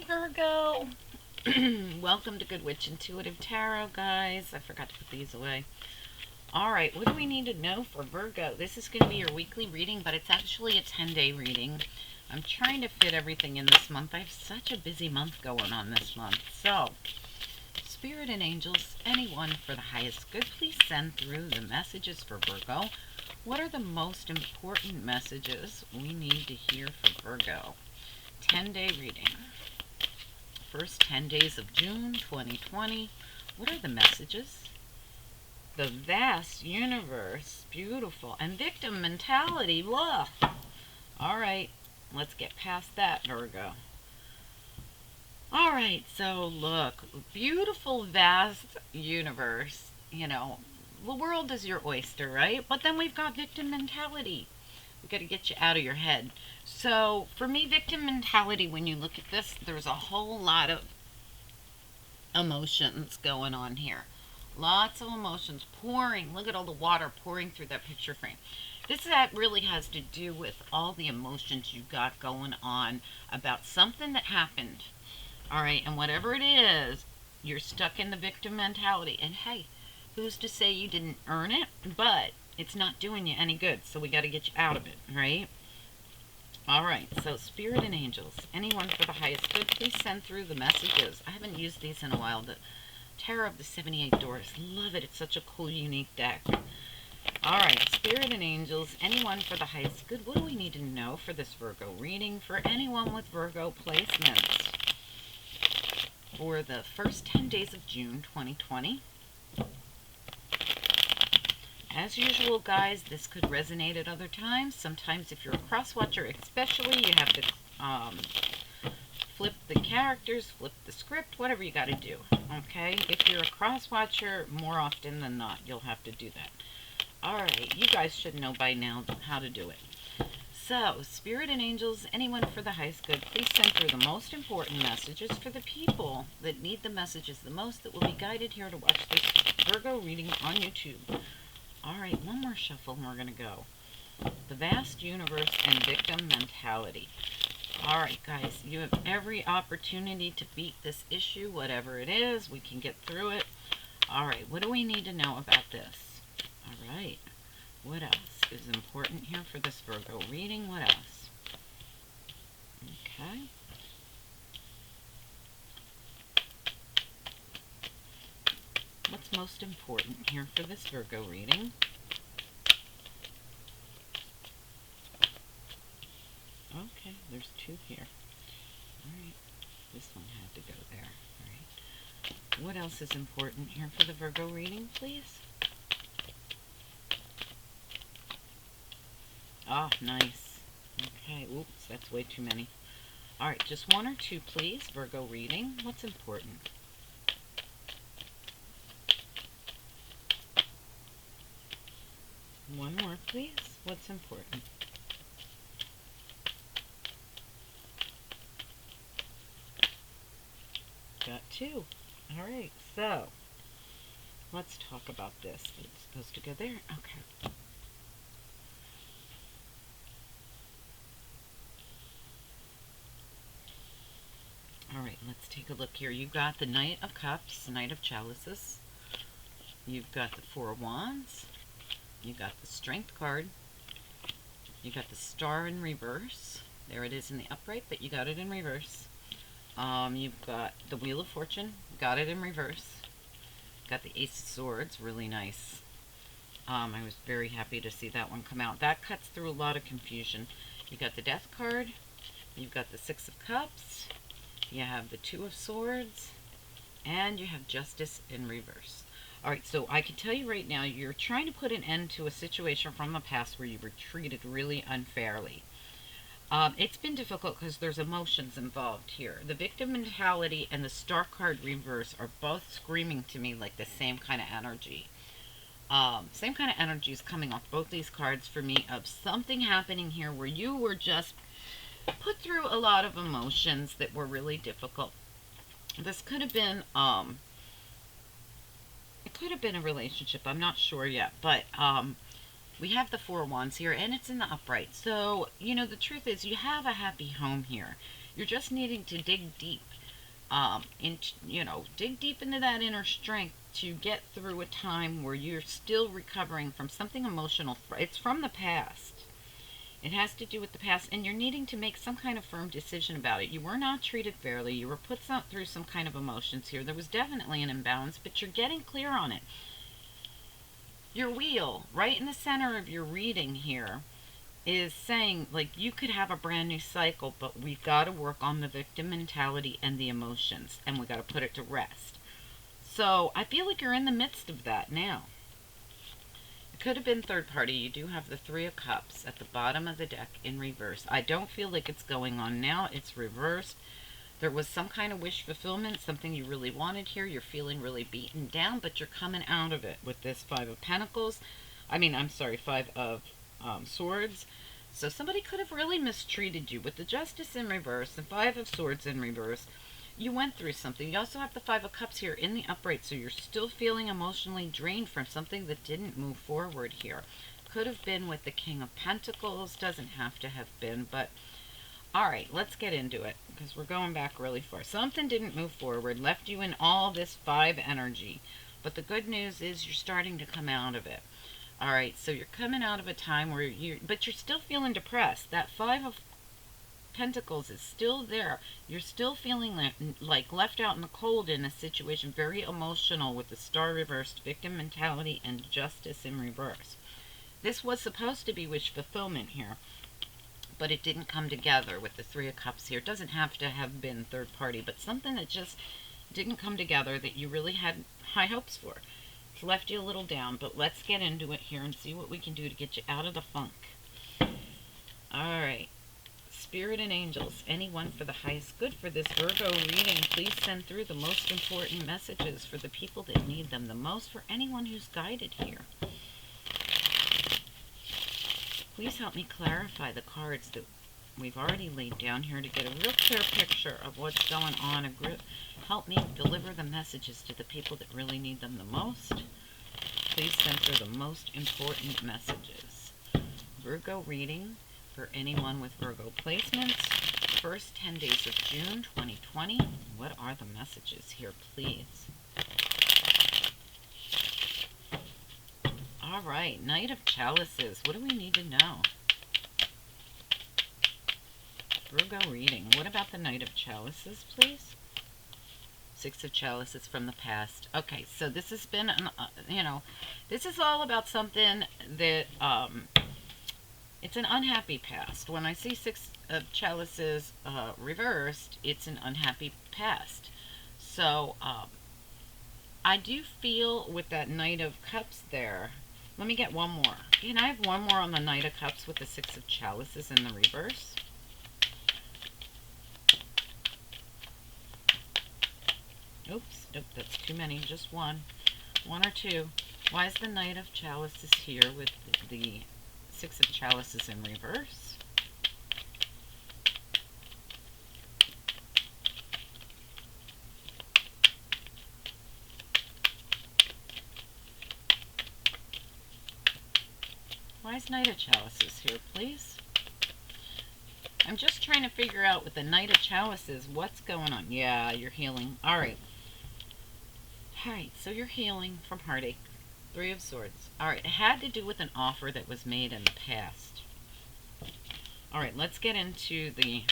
Virgo. Welcome to Good Witch Intuitive Tarot, guys. I forgot to put these away. Alright, what do we need to know for Virgo? This is going to be your weekly reading, but it's actually a 10-day reading. I'm trying to fit everything in this month. I have such a busy month going on this month. So, Spirit and Angels, anyone for the highest good, please send through the messages for Virgo. What are the most important messages we need to hear for Virgo? 10-day reading. First 10 days of June 2020. What are the messages? The vast universe. Beautiful. And victim mentality. Blah. Alright, let's get past that, Virgo. Alright, so look. Beautiful, vast universe. You know, the world is your oyster, right? But then we've got victim mentality. We've got to get you out of your head. So, for me, victim mentality, when you look at this, there's a whole lot of emotions going on here. Lots of emotions pouring. Look at all the water pouring through that picture frame. That really has to do with all the emotions you've got going on about something that happened. Alright, and whatever it is, you're stuck in the victim mentality. And hey, who's to say you didn't earn it? But it's not doing you any good, so we got to get you out of it, right? Alright, so Spirit and Angels, anyone for the highest good, please send through the messages. I haven't used these in a while. The Tarot of the 78 Doors. Love it. It's such a cool, unique deck. Alright, Spirit and Angels, anyone for the highest good, what do we need to know for this Virgo reading? For anyone with Virgo placements. For the first 10 days of June 2020. As usual, guys, this could resonate at other times. Sometimes if you're a cross-watcher especially, you have to flip the characters, flip the script, whatever you got to do, okay? If you're a cross-watcher, more often than not, you'll have to do that. Alright, you guys should know by now how to do it. So, Spirit and Angels, anyone for the highest good, please send through the most important messages for the people that need the messages the most, that will be guided here to watch this Virgo reading on YouTube. Alright, one more shuffle and we're going to go. The vast universe and victim mentality. Alright, guys, you have every opportunity to beat this issue, whatever it is. We can get through it. Alright, what do we need to know about this? Alright, what else is important here for this Virgo reading? What else? Okay. What's most important here for this Virgo reading? Okay, there's two here. Alright, this one had to go there. Alright. What else is important here for the Virgo reading, please? Ah, nice. Okay, oops, that's way too many. Alright, just one or two, please. Virgo reading. What's important? One more, please. What's important? Got two. Alright, so let's talk about this. It's supposed to go there? Okay. Alright, let's take a look here. You've got the Knight of Cups, Knight of Chalices. You've got the Four of Wands. You got the Strength card. You got the Star in reverse. There it is in the upright, but you got it in reverse. You've got the Wheel of Fortune. Got it in reverse. Got the Ace of Swords. Really nice. I was very happy to see that one come out. That cuts through a lot of confusion. You got the Death card. You've got the Six of Cups. You have the Two of Swords. And you have Justice in reverse. Alright, so I can tell you right now, you're trying to put an end to a situation from the past where you were treated really unfairly. It's been difficult because there's emotions involved here. The victim mentality and the Star card reverse are both screaming to me like the same kind of energy. Same kind of energy is coming off both these cards for me, of something happening here where you were just put through a lot of emotions that were really difficult. This could have been, it could have been a relationship, I'm not sure yet, but we have the Four of Wands here, and it's in the upright. So, you know, the truth is you have a happy home here. You're just needing to dig deep dig deep into that inner strength to get through a time where you're still recovering from something emotional. It's from the past. It has to do with the past, and you're needing to make some kind of firm decision about it. You were not treated fairly. You were put through some kind of emotions here. There was definitely an imbalance, but you're getting clear on it. Your wheel, right in the center of your reading here, is saying, like, you could have a brand new cycle, but we've got to work on the victim mentality and the emotions, and we got to put it to rest. So I feel like you're in the midst of that now. Could have been third party. You do have the Three of Cups at the bottom of the deck in reverse. I don't feel like it's going on now. It's reversed. There was some kind of wish fulfillment, something you really wanted here. You're feeling really beaten down, but you're coming out of it with this Five of Pentacles. Five of Swords. So somebody could have really mistreated you with the Justice in reverse and Five of Swords in reverse. You went through something. You also have the Five of Cups here in the upright, so you're still feeling emotionally drained from something that didn't move forward here. Could have been with the King of Pentacles. Doesn't have to have been, but all right, let's get into it because we're going back really far. Something didn't move forward, left you in all this five energy, but the good news is you're starting to come out of it. All right, so you're coming out of a time where you're still feeling depressed. That Five of Pentacles is still there. You're still feeling like left out in the cold in a situation, very emotional with the Star reversed, victim mentality, and Justice in reverse. This was supposed to be wish fulfillment here, but it didn't come together with the Three of Cups here. It doesn't have to have been third party, but something that just didn't come together that you really had high hopes for. It's left you a little down, but let's get into it here and see what we can do to get you out of the funk. All right. Spirit and angels, anyone for the highest good for this Virgo reading, please send through the most important messages for the people that need them the most, for anyone who's guided here. Please help me clarify the cards that we've already laid down here to get a real clear picture of what's going on. Help me deliver the messages to the people that really need them the most. Please send through the most important messages. Virgo reading for anyone with Virgo placements. First 10 days of June 2020. What are the messages here, please? All right, Knight of Chalices. What do we need to know? Virgo reading. What about the Knight of Chalices, please? Six of Chalices from the past. Okay, so this has been, this is all about something that, it's an unhappy past. When I see Six of Chalices reversed, it's an unhappy past. So, I do feel with that Knight of Cups there. Let me get one more. Can I have one more on the Knight of Cups with the Six of Chalices in the reverse? Oops, nope, that's too many. Just one. One or two. Why is the Knight of Chalices here with the Six of Chalices in reverse? Why is Knight of Chalices here, please? I'm just trying to figure out with the Knight of Chalices what's going on. Yeah, you're healing. All right. All right, so you're healing from heartache. Three of Swords. All right, it had to do with an offer that was made in the past. All right, let's get into the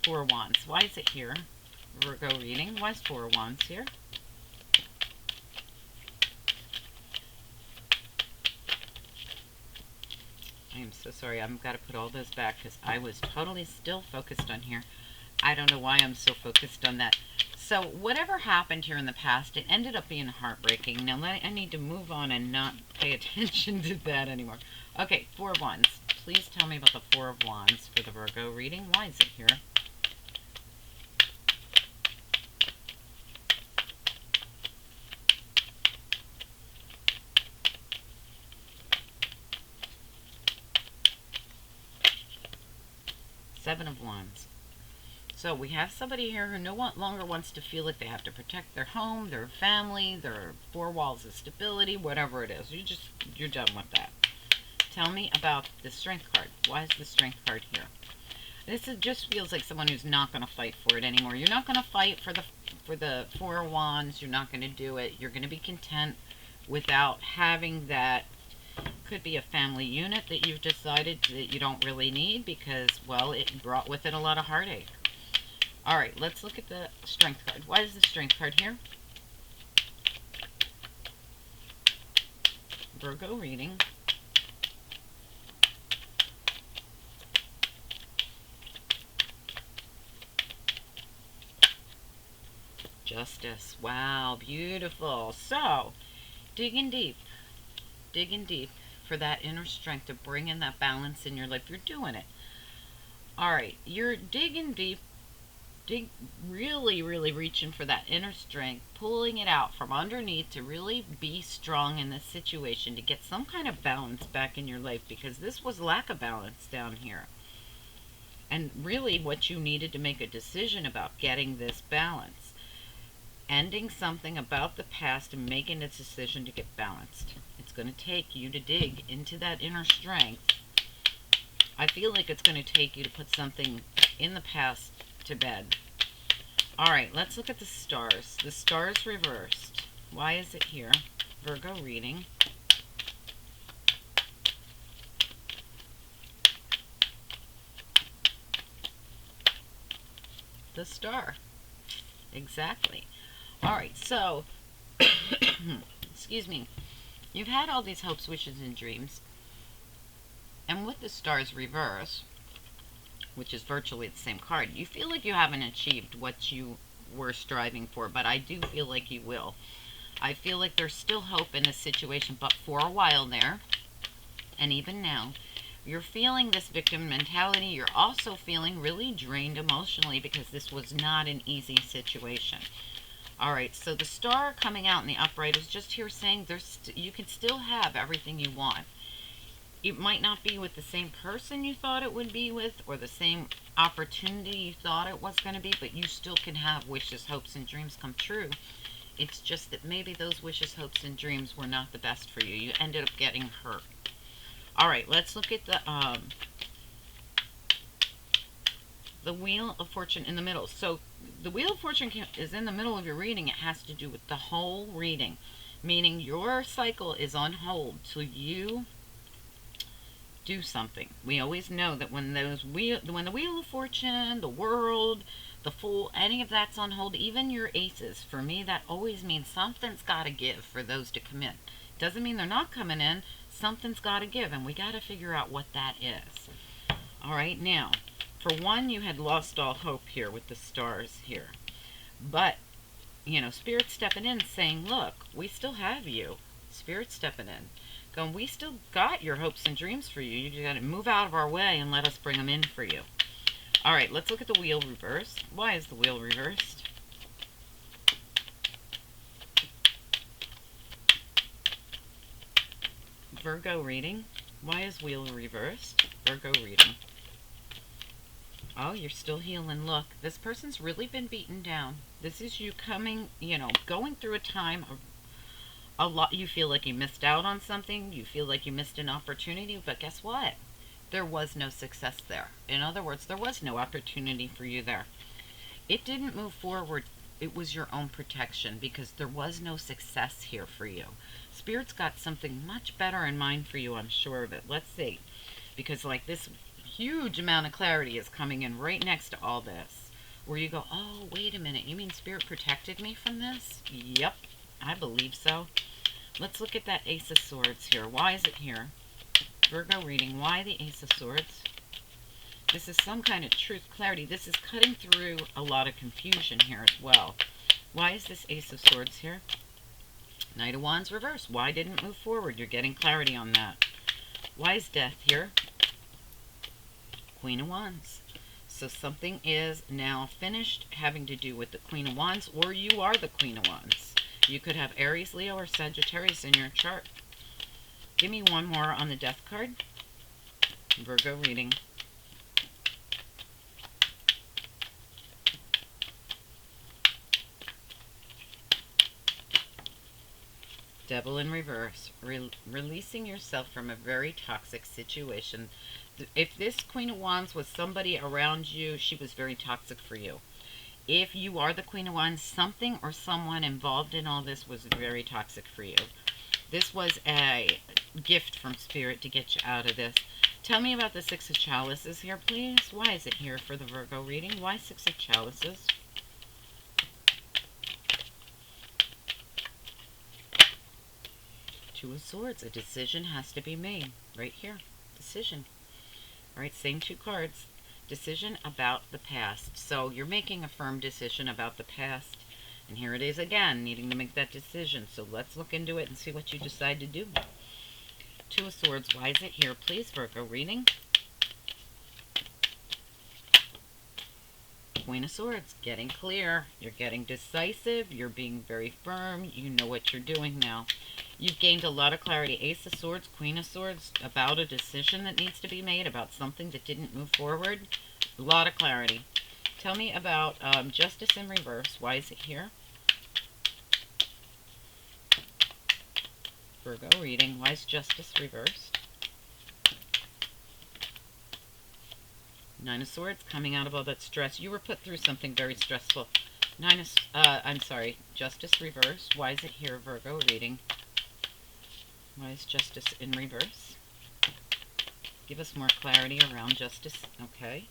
Four of Wands. Why is it here? Virgo reading. Why is Four of Wands here? I am so sorry. I've got to put all those back because I was totally still focused on here. I don't know why I'm so focused on that. So whatever happened here in the past, it ended up being heartbreaking. Now I need to move on and not pay attention to that anymore. Okay, Four of Wands. Please tell me about the Four of Wands for the Virgo reading. Why is it here? Seven of Wands. So we have somebody here who no longer wants to feel like they have to protect their home, their family, their four walls of stability, whatever it is. You're done with that. Tell me about the Strength card. Why is the Strength card here? just feels like someone who's not going to fight for it anymore. You're not going to fight for the Four of Wands. You're not going to do it. You're going to be content without having that. Could be a family unit that you've decided that you don't really need because, well, it brought with it a lot of heartache. All right, let's look at the Strength card. Why is the Strength card here? Virgo reading. Justice. Wow, beautiful. So, digging deep for that inner strength to bring in that balance in your life. You're doing it. All right, you're digging deep, really, really reaching for that inner strength, pulling it out from underneath to really be strong in this situation, to get some kind of balance back in your life, because this was lack of balance down here. And really what you needed to make a decision about getting this balance. Ending something about the past and making a decision to get balanced. It's going to take you to dig into that inner strength. I feel like it's going to take you to put something in the past to bed. All right, let's look at the stars. The stars reversed. Why is it here? Virgo reading. The star. Exactly. All right, so, excuse me, you've had all these hopes, wishes, and dreams, and with the stars reverse, which is virtually the same card, you feel like you haven't achieved what you were striving for, but I do feel like you will. I feel like there's still hope in this situation, but for a while there, and even now, you're feeling this victim mentality. You're also feeling really drained emotionally because this was not an easy situation. All right, so the star coming out in the upright is just here saying you can still have everything you want. It might not be with the same person you thought it would be with, or the same opportunity you thought it was going to be, but you still can have wishes, hopes, and dreams come true. It's just that maybe those wishes, hopes, and dreams were not the best for you. You ended up getting hurt. All right, let's look at the Wheel of Fortune in the middle. So the Wheel of Fortune is in the middle of your reading. It has to do with the whole reading, meaning your cycle is on hold till you do something. We always know that when the Wheel of Fortune, the World, the Fool, any of that's on hold, even your aces, for me that always means something's got to give for those to come in. Doesn't mean they're not coming in. Something's got to give, and we got to figure out what that is. All right, now, for one, you had lost all hope here with the stars here. But, you know, Spirit stepping in saying, look, we still have you. Spirit stepping in. Going, we still got your hopes and dreams for you. You got to move out of our way and let us bring them in for you. All right, let's look at the wheel reversed. Why is the wheel reversed? Virgo reading. Why is wheel reversed? Virgo reading. Oh, you're still healing. Look, this person's really been beaten down. This is you coming, going through a time of a lot. You feel like you missed out on something. You feel like you missed an opportunity. But guess what? There was no success there. In other words, there was no opportunity for you there. It didn't move forward. It was your own protection because there was no success here for you. Spirit's got something much better in mind for you, I'm sure of it. Let's see. Because like this huge amount of clarity is coming in right next to all this. Where you go, oh, wait a minute. You mean Spirit protected me from this? Yep, I believe so. Let's look at that Ace of Swords here. Why is it here? Virgo reading. Why the Ace of Swords? This is some kind of truth, clarity. This is cutting through a lot of confusion here as well. Why is this Ace of Swords here? Knight of Wands reversed. Why didn't it move forward? You're getting clarity on that. Why is Death here? Queen of Wands. So something is now finished having to do with the Queen of Wands, or you are the Queen of Wands. You could have Aries, Leo, or Sagittarius in your chart. Give me one more on the Death card. Virgo reading. Devil in reverse. Releasing yourself from a very toxic situation If this Queen of Wands was somebody around you, she was very toxic for you. If you are the Queen of Wands, something or someone involved in all this was very toxic for you. This was a gift from Spirit to get you out of this. Tell me about the Six of Chalices here, please. Why is it here for the Virgo reading? Why Six of Chalices? Two of Swords. A decision has to be made. Right here. Decision. All right, same two cards. Decision about the past. So you're making a firm decision about the past. And here it is again, needing to make that decision. So let's look into it and see what you decide to do. Two of Swords. Why is it here, please, Virgo reading? Queen of Swords. Getting clear. You're getting decisive. You're being very firm. You know what you're doing now. You've gained a lot of clarity. Ace of Swords, Queen of Swords, about a decision that needs to be made, about something that didn't move forward. A lot of clarity. Tell me about Justice in reverse. Why is it here? Virgo reading. Why is Justice reversed? Nine of Swords, coming out of all that stress. You were put through something very stressful. Justice reversed. Why is it here, Virgo reading? Why is Justice in reverse? Give us more clarity around Justice. Okay.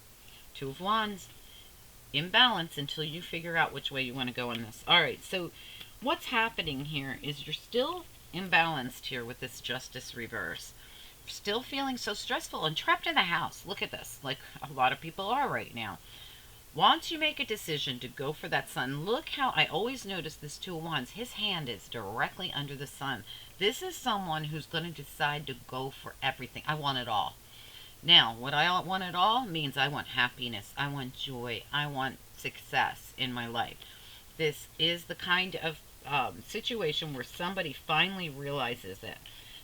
Two of Wands. Imbalance until you figure out which way you want to go on this. Alright, so what's happening here is you're still imbalanced here with this Justice reverse. Still feeling so stressful and trapped in the house. Look at this, like a lot of people are right now. Once you make a decision to go for that sun, look how I always notice this Two of Wands. His hand is directly under the sun. This is someone who's going to decide to go for everything. I want it all. Now, what I want it all means I want happiness. I want joy. I want success in my life. This is the kind of situation where somebody finally realizes it.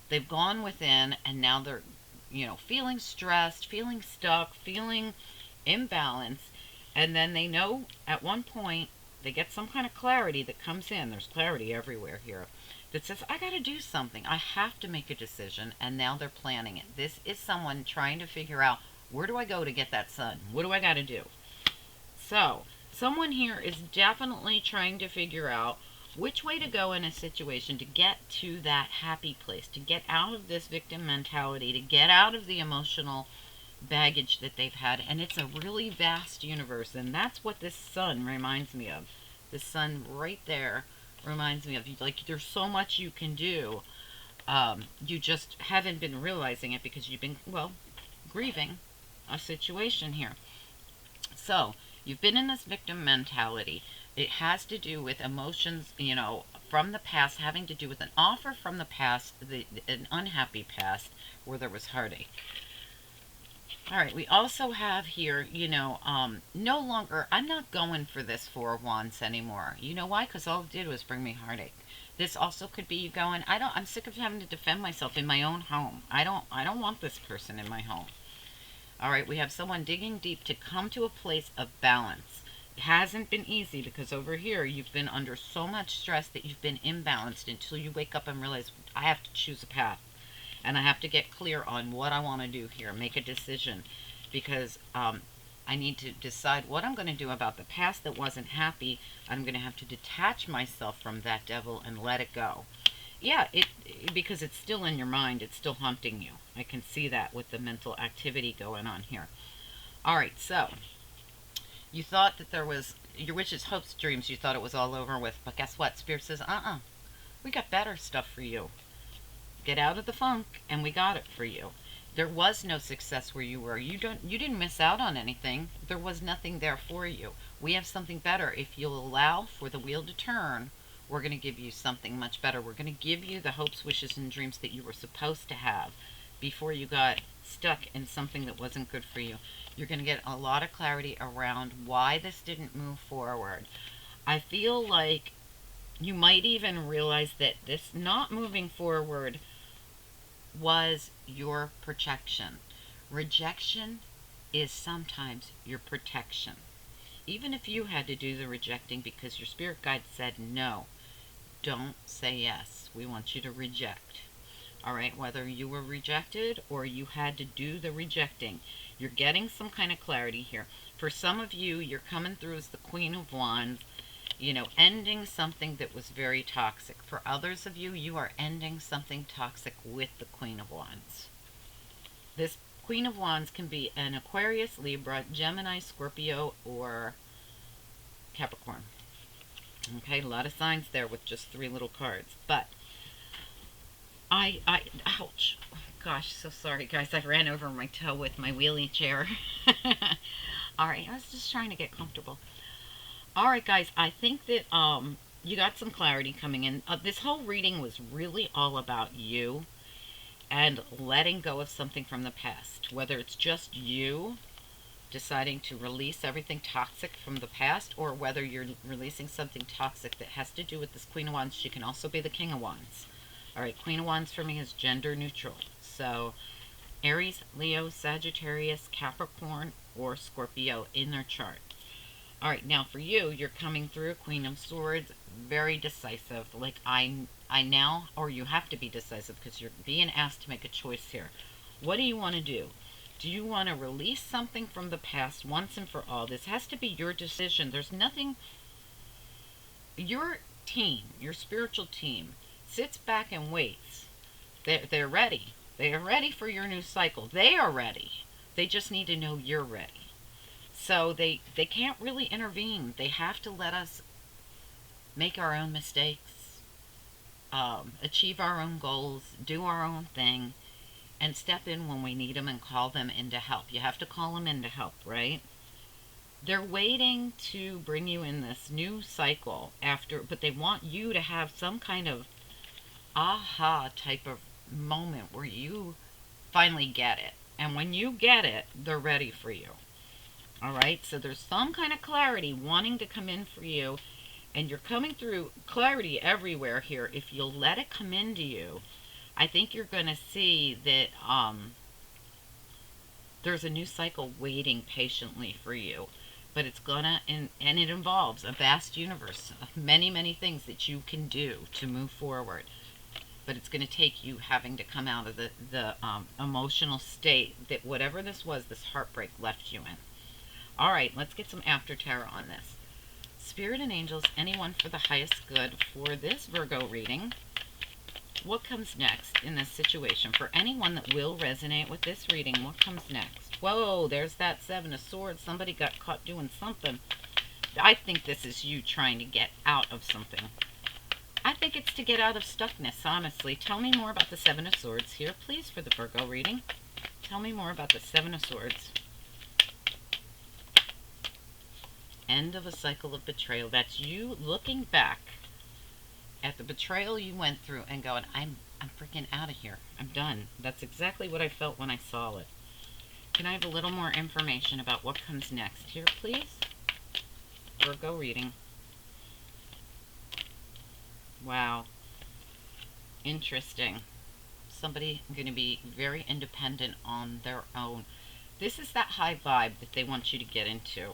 They've gone within and now they're, feeling stressed, feeling stuck, feeling imbalanced. And then they know at one point they get some kind of clarity that comes in. There's clarity everywhere here that says, I got to do something. I have to make a decision. And now they're planning it. This is someone trying to figure out, where do I go to get that sun? What do I got to do? So someone here is definitely trying to figure out which way to go in a situation to get to that happy place, to get out of this victim mentality, to get out of the emotional baggage that they've had. And it's a really vast universe, and that's what this sun reminds me of. The sun right there reminds me of, like, there's so much you can do. You just haven't been realizing it because you've been, grieving a situation here. So you've been in this victim mentality. It has to do with emotions, from the past, having to do with an offer from the past, an unhappy past where there was heartache. All right, we also have here, no longer, I'm not going for this Four of Wands anymore. You know why? Because all it did was bring me heartache. This also could be you going, I'm sick of having to defend myself in my own home. I don't want this person in my home. All right, we have someone digging deep to come to a place of balance. It hasn't been easy because over here you've been under so much stress that you've been imbalanced until you wake up and realize, I have to choose a path. And I have to get clear on what I want to do here, make a decision, because I need to decide what I'm going to do about the past that wasn't happy. I'm going to have to detach myself from that devil and let it go. Yeah, because it's still in your mind. It's still haunting you. I can see that with the mental activity going on here. All right, so you thought that there was your wishes, hopes, dreams. You thought it was all over with, but guess what? Spirit says, we got better stuff for you. Get out of the funk, and we got it for you. There was no success where you were. You didn't miss out on anything. There was nothing there for you. We have something better. If you'll allow for the wheel to turn, we're going to give you something much better. We're going to give you the hopes, wishes, and dreams that you were supposed to have before you got stuck in something that wasn't good for you. You're going to get a lot of clarity around why this didn't move forward. I feel like you might even realize that this not moving forward was your protection. Rejection is sometimes your protection. Even if you had to do the rejecting because your spirit guide said no, don't say yes. We want you to reject. All right, whether you were rejected or you had to do the rejecting, you're getting some kind of clarity here. For some of you, you're coming through as the Queen of Wands, ending something that was very toxic. For others of you, you are ending something toxic with the Queen of Wands. This Queen of Wands can be an Aquarius, Libra, Gemini, Scorpio, or Capricorn. Okay, a lot of signs there with just 3 little cards. But ouch. Gosh, so sorry, guys. I ran over my toe with my wheelie chair. All right, I was just trying to get comfortable. All right, guys, I think that you got some clarity coming in. This whole reading was really all about you and letting go of something from the past, whether it's just you deciding to release everything toxic from the past, or whether you're releasing something toxic that has to do with this Queen of Wands. She can also be the King of Wands. All right, Queen of Wands for me is gender neutral. So Aries, Leo, Sagittarius, Capricorn, or Scorpio in their chart. All right, now for you, you're coming through Queen of Swords, very decisive. Like I now, or you have to be decisive because you're being asked to make a choice here. What do you want to do? Do you want to release something from the past once and for all? This has to be your decision. There's nothing. Your team, your spiritual team, sits back and waits. They're ready. They are ready for your new cycle. They are ready. They just need to know you're ready. So they can't really intervene. They have to let us make our own mistakes, achieve our own goals, do our own thing, and step in when we need them and call them in to help. You have to call them in to help, right? They're waiting to bring you in this new cycle but they want you to have some kind of aha type of moment where you finally get it. And when you get it, they're ready for you. All right, so there's some kind of clarity wanting to come in for you, and you're coming through clarity everywhere here. If you'll let it come into you, I think you're going to see that there's a new cycle waiting patiently for you. But it's gonna, and it involves a vast universe of many, many things that you can do to move forward. But it's going to take you having to come out of the emotional state that whatever this was, this heartbreak left you in. All right, let's get some after tarot on this. Spirit and angels, anyone for the highest good for this Virgo reading. What comes next in this situation? For anyone that will resonate with this reading, what comes next? Whoa, there's that 7 of Swords. Somebody got caught doing something. I think this is you trying to get out of something. I think it's to get out of stuckness, honestly. Tell me more about the 7 of Swords here, please, for the Virgo reading. Tell me more about the 7 of Swords. End of a cycle of betrayal. That's you looking back at the betrayal you went through and going, I'm freaking out of here. I'm done. That's exactly what I felt when I saw it. Can I have a little more information about what comes next here, please? Virgo reading. Wow. Interesting. Somebody going to be very independent on their own. This is that high vibe that they want you to get into.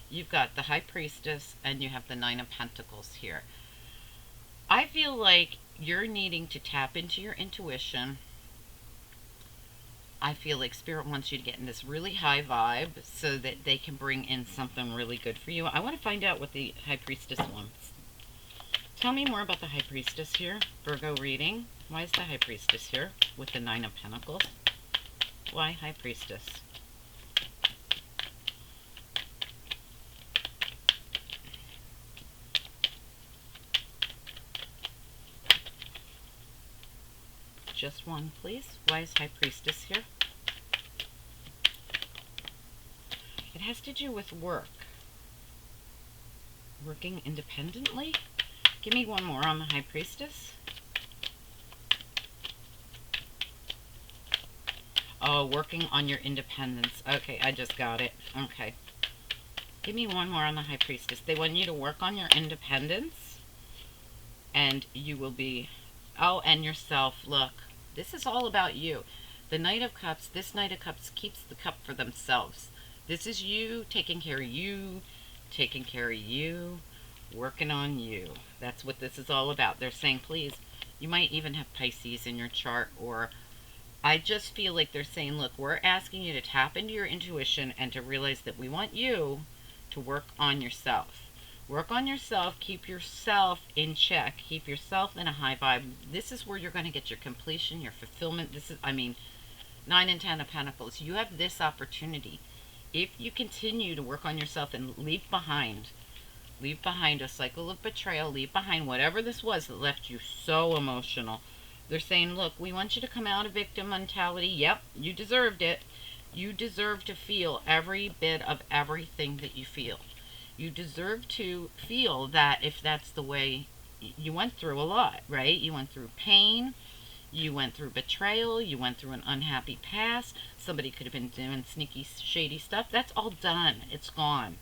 You've got the High Priestess and you have the 9 of Pentacles here. I feel like you're needing to tap into your intuition. I feel like Spirit wants you to get in this really high vibe so that they can bring in something really good for you. I want to find out what the High Priestess wants. Tell me more about the High Priestess here, Virgo reading. Why is the High Priestess here with the 9 of Pentacles? Why High Priestess? Just one, please. Why is High Priestess here? It has to do with work. Working independently? Give me one more on the High Priestess. Oh, working on your independence. Okay, I just got it. Okay. Give me one more on the High Priestess. They want you to work on your independence. And you will be... Oh, and yourself. Look. This is all about you. The Knight of Cups, this Knight of Cups keeps the cup for themselves. This is you taking care of you, working on you. That's what this is all about. They're saying, please, You might even have Pisces in your chart, or I just feel like they're saying, look, we're asking you to tap into your intuition and to realize that we want you to work on yourself. Work on yourself, keep yourself in check, keep yourself in a high vibe. This is where you're going to get your completion, your fulfillment. This is, I mean, 9 and 10 of Pentacles. You have this opportunity. If you continue to work on yourself and leave behind a cycle of betrayal, leave behind whatever this was that left you so emotional. They're saying, look, we want you to come out of victim mentality. Yep, you deserved it. You deserve to feel every bit of everything that you feel. You deserve to feel that, if that's the way you went through a lot, right? You went through pain. You went through betrayal. You went through an unhappy past. Somebody could have been doing sneaky, shady stuff. That's all done. It's gone.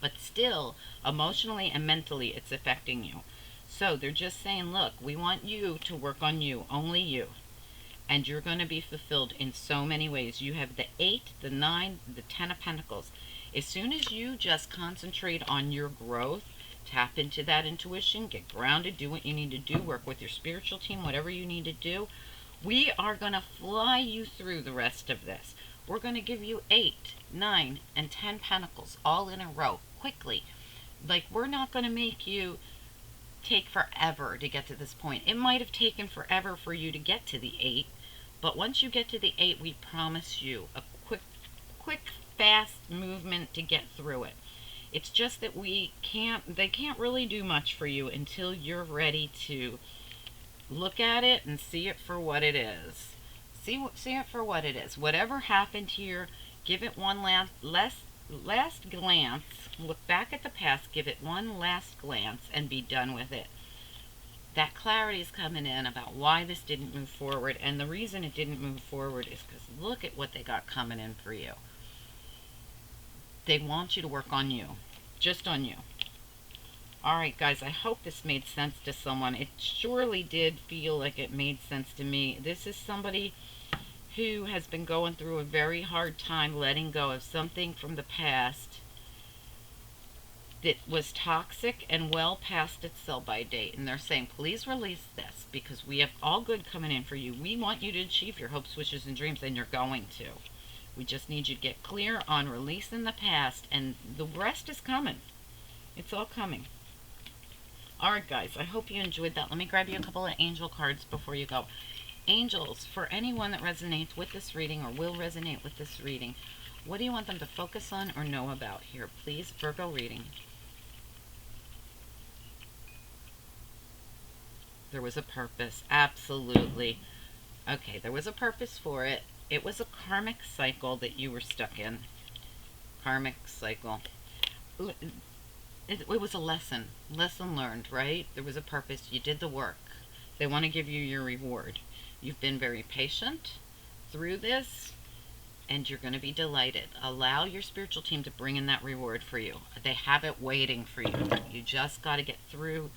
But still, emotionally and mentally, it's affecting you. So they're just saying, look, we want you to work on you, only you. And you're going to be fulfilled in so many ways. You have the 8, the 9, the 10 of Pentacles. As soon as you just concentrate on your growth, tap into that intuition, get grounded, do what you need to do, work with your spiritual team, whatever you need to do, we are going to fly you through the rest of this. We're going to give you 8, 9, and 10 Pentacles all in a row, quickly. Like, we're not going to make you take forever to get to this point. It might have taken forever for you to get to the 8, but once you get to the 8, we promise you a quick, fast movement to get through it. It's just that they can't really do much for you until you're ready to look at it and see it for what it is. See it for what it is. Whatever happened here, give it one last glance. Look back at the past, give it one last glance, and be done with it. That clarity is coming in about why this didn't move forward, and the reason it didn't move forward is because look at what they got coming in for you. They want you to work on you, just on you. Alright guys, I hope this made sense to someone. It surely did feel like it made sense to me. This is somebody who has been going through a very hard time letting go of something from the past that was toxic and well past its sell-by date. And they're saying, please release this, because we have all good coming in for you. We want you to achieve your hopes, wishes, and dreams, and you're going to. We just need you to get clear on releasing the past, and the rest is coming. It's all coming. Alright guys, I hope you enjoyed that. Let me grab you a couple of angel cards before you go. Angels, for anyone that resonates with this reading or will resonate with this reading, what do you want them to focus on or know about here? Please, Virgo reading. There was a purpose. Absolutely. Okay, there was a purpose for it. It was a karmic cycle that you were stuck in. Karmic cycle. It was a lesson. Lesson learned, right? There was a purpose. You did the work. They want to give you your reward. You've been very patient through this, and you're going to be delighted. Allow your spiritual team to bring in that reward for you. They have it waiting for you. You just got to get through.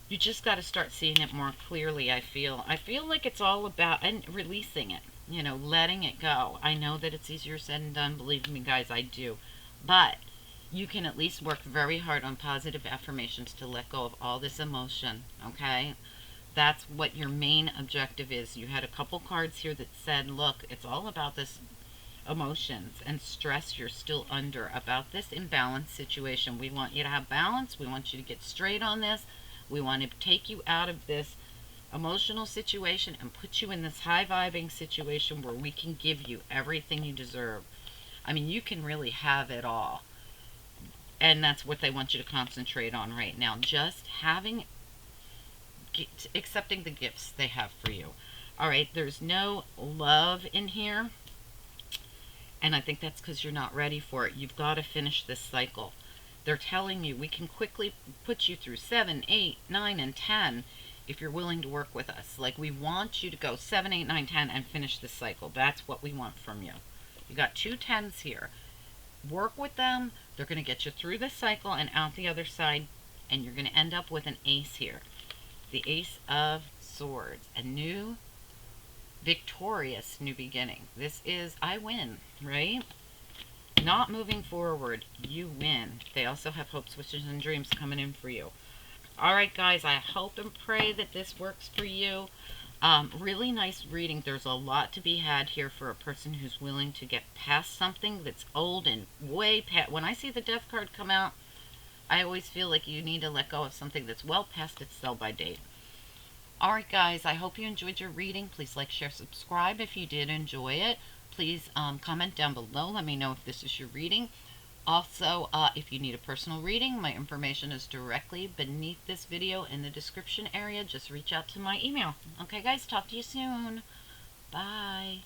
You just got to start seeing it more clearly, I feel. I feel like it's all about and releasing it. You know, letting it go. I know that it's easier said than done. Believe me, guys, I do. But you can at least work very hard on positive affirmations to let go of all this emotion, okay? That's what your main objective is. You had a couple cards here that said, look, it's all about this emotions and stress you're still under about this imbalanced situation. We want you to have balance. We want you to get straight on this. We want to take you out of this emotional situation and put you in this high-vibing situation where we can give you everything you deserve. I mean, you can really have it all. And that's what they want you to concentrate on right now. Just accepting the gifts they have for you. All right, there's no love in here. And I think that's because you're not ready for it. You've got to finish this cycle. They're telling you we can quickly put you through 7, 8, 9, and 10 if you're willing to work with us. Like, we want you to go 7, 8, 9, 10 and finish this cycle. That's what we want from you. You got 2 10s here. Work with them. They're going to get you through this cycle and out the other side, and you're going to end up with an ace here. The Ace of Swords. A new, victorious new beginning. This is, I win, right? Not moving forward, you win. They also have hopes, wishes, and dreams coming in for you. Alright guys, I hope and pray that this works for you. Really nice reading. There's a lot to be had here for a person who's willing to get past something that's old and way past. When I see the Death card come out, I always feel like you need to let go of something that's well past its sell-by date. Alright guys, I hope you enjoyed your reading. Please like, share, subscribe if you did enjoy it. Please comment down below. Let me know if this is your reading. Also, if you need a personal reading, my information is directly beneath this video in the description area. Just reach out to my email. Okay guys, talk to you soon. Bye.